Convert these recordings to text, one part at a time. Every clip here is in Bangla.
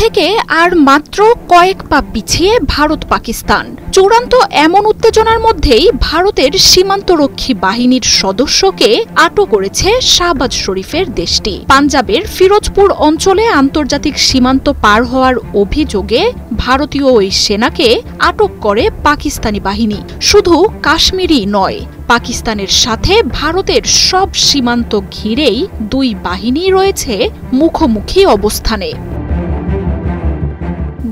থেকে আর মাত্র কয়েক পা পিছিয়ে ভারত পাকিস্তান। চূড়ান্ত এমন উত্তেজনার মধ্যেই ভারতের সীমান্তরক্ষী বাহিনীর সদস্যকে আটক করেছে শাহবাজ শরীফের দেশটি। পাঞ্জাবের ফিরোজপুর অঞ্চলে আন্তর্জাতিক সীমান্ত পার হওয়ার অভিযোগে ভারতীয় ওই সেনাকে আটক করে পাকিস্তানি বাহিনী। শুধু কাশ্মীরই নয়, পাকিস্তানের সাথে ভারতের সব সীমান্ত ঘিরেই দুই বাহিনী রয়েছে মুখোমুখি অবস্থানে।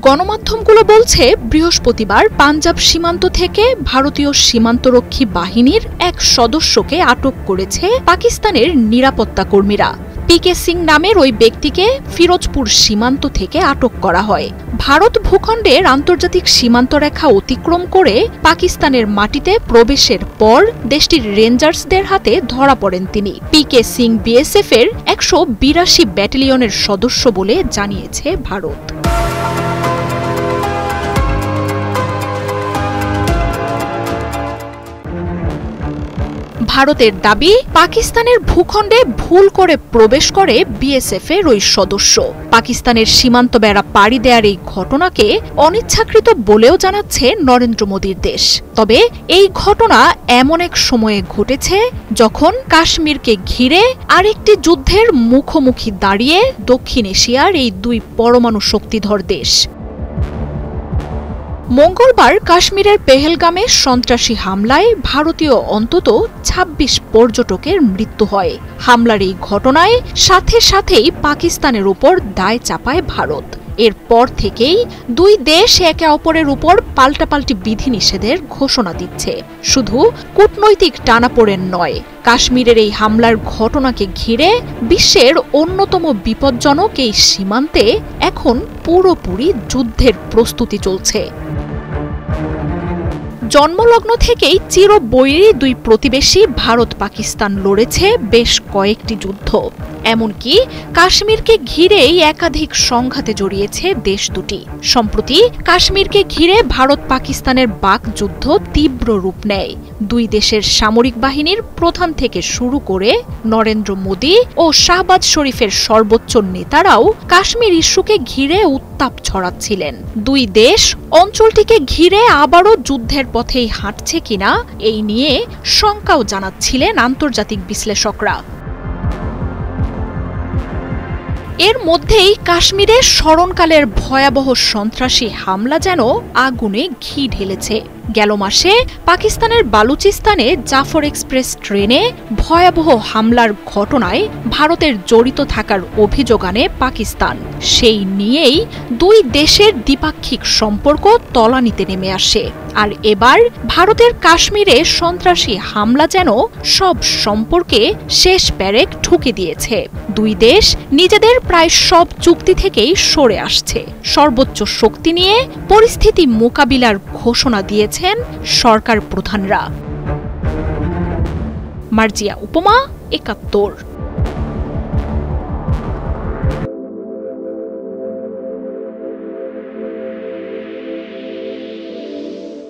গণমাধ্যমগুলো বলছে, বৃহস্পতিবার পাঞ্জাব সীমান্ত থেকে ভারতীয় সীমান্তরক্ষী বাহিনীর এক সদস্যকে আটক করেছে পাকিস্তানের নিরাপত্তা কর্মীরা। পিকে সিং নামের ওই ব্যক্তিকে ফিরোজপুর সীমান্ত থেকে আটক করা হয়। ভারত ভূখণ্ডের আন্তর্জাতিক সীমান্ত রেখা অতিক্রম করে পাকিস্তানের মাটিতে প্রবেশের পর দেশটির রেঞ্জার্সদের হাতে ধরা পড়েন তিনি। পিকে সিং বিএসএফ এর ১৮২ ব্যাটালিয়নের সদস্য বলে জানিয়েছে ভারত। ভারতের দাবি, পাকিস্তানের ভূখণ্ডে ভুল করে প্রবেশ করে বিএসএফ এর ওই সদস্য। পাকিস্তানের সীমান্ত বেড়া পাড়ি দেওয়ার এই ঘটনাকে অনিচ্ছাকৃত বলেও জানাচ্ছে নরেন্দ্র মোদীর দেশ। তবে এই ঘটনা এমন এক সময়ে ঘটেছে যখন কাশ্মীরকে ঘিরে আরেকটি যুদ্ধের মুখোমুখি দাঁড়িয়ে দক্ষিণ এশিয়ার এই দুই পরমাণু শক্তিধর দেশ। মঙ্গলবার কাশ্মীরের পেহেলগামে সন্ত্রাসী হামলায় ভারতীয় অন্তত ২৬ পর্যটকের মৃত্যু হয়। হামলার এই ঘটনায় সাথে সাথেই পাকিস্তানের উপর দায় চাপায় ভারত। এরপর থেকেই দুই দেশ একে অপরের উপর পাল্টাপাল্টি বিধিনিষেধের ঘোষণা দিচ্ছে। শুধু কূটনৈতিক টানাপোড়েন নয়, কাশ্মীরের এই হামলার ঘটনাকে ঘিরে বিশ্বের অন্যতম বিপজ্জনক এই সীমান্তে এখন পুরোপুরি যুদ্ধের প্রস্তুতি চলছে। জন্মলগ্ন থেকেই চিরবৈরী দুই প্রতিবেশী ভারত পাকিস্তান লড়েছে বেশ কয়েকটি যুদ্ধ। এমনকি কাশ্মীরকে ঘিরেই একাধিক সংঘাতে জড়িয়েছে দেশ দুটি। সম্প্রতি কাশ্মীরকে ঘিরে ভারত পাকিস্তানের বাকযুদ্ধ তীব্র রূপ নেয়। দুই দেশের সামরিক বাহিনীর প্রধান থেকে শুরু করে নরেন্দ্র মোদী ও শাহবাজ শরীফের সর্বোচ্চ নেতারাও কাশ্মীর ইস্যুকে ঘিরে উত্তাপ ছড়াচ্ছিলেন। দুই দেশ অঞ্চলটিকে ঘিরে আবারও যুদ্ধের পথেই হাঁটছে কিনা এই নিয়ে শঙ্কাও জানাচ্ছিলেন আন্তর্জাতিক বিশ্লেষকরা। এর মধ্যেই কাশ্মীরে স্মরণকালের ভয়াবহ সন্ত্রাসী হামলা যেন আগুনে ঘি ঢেলেছে। গেল মাসে পাকিস্তানের বালুচিস্তানে জাফর এক্সপ্রেস ট্রেনে ভয়াবহ হামলার ঘটনায় ভারতের জড়িত থাকার অভিযোগ আনে পাকিস্তান। সেই নিয়েই দুই দেশের দ্বিপাক্ষিক সম্পর্ক তলানিতে নেমে আসে। আর এবার ভারতের কাশ্মীরে সন্ত্রাসী হামলা যেন সব সম্পর্কে শেষ পেরেক ঠুকে দিয়েছে। দুই দেশ নিজেদের প্রায় সব চুক্তি থেকেই সরে আসছে। সর্বোচ্চ শক্তি নিয়ে পরিস্থিতি মোকাবিলার ঘোষণা দিয়েছেন সরকার প্রধানরা। মার্জিয়া উপমা, ৭১।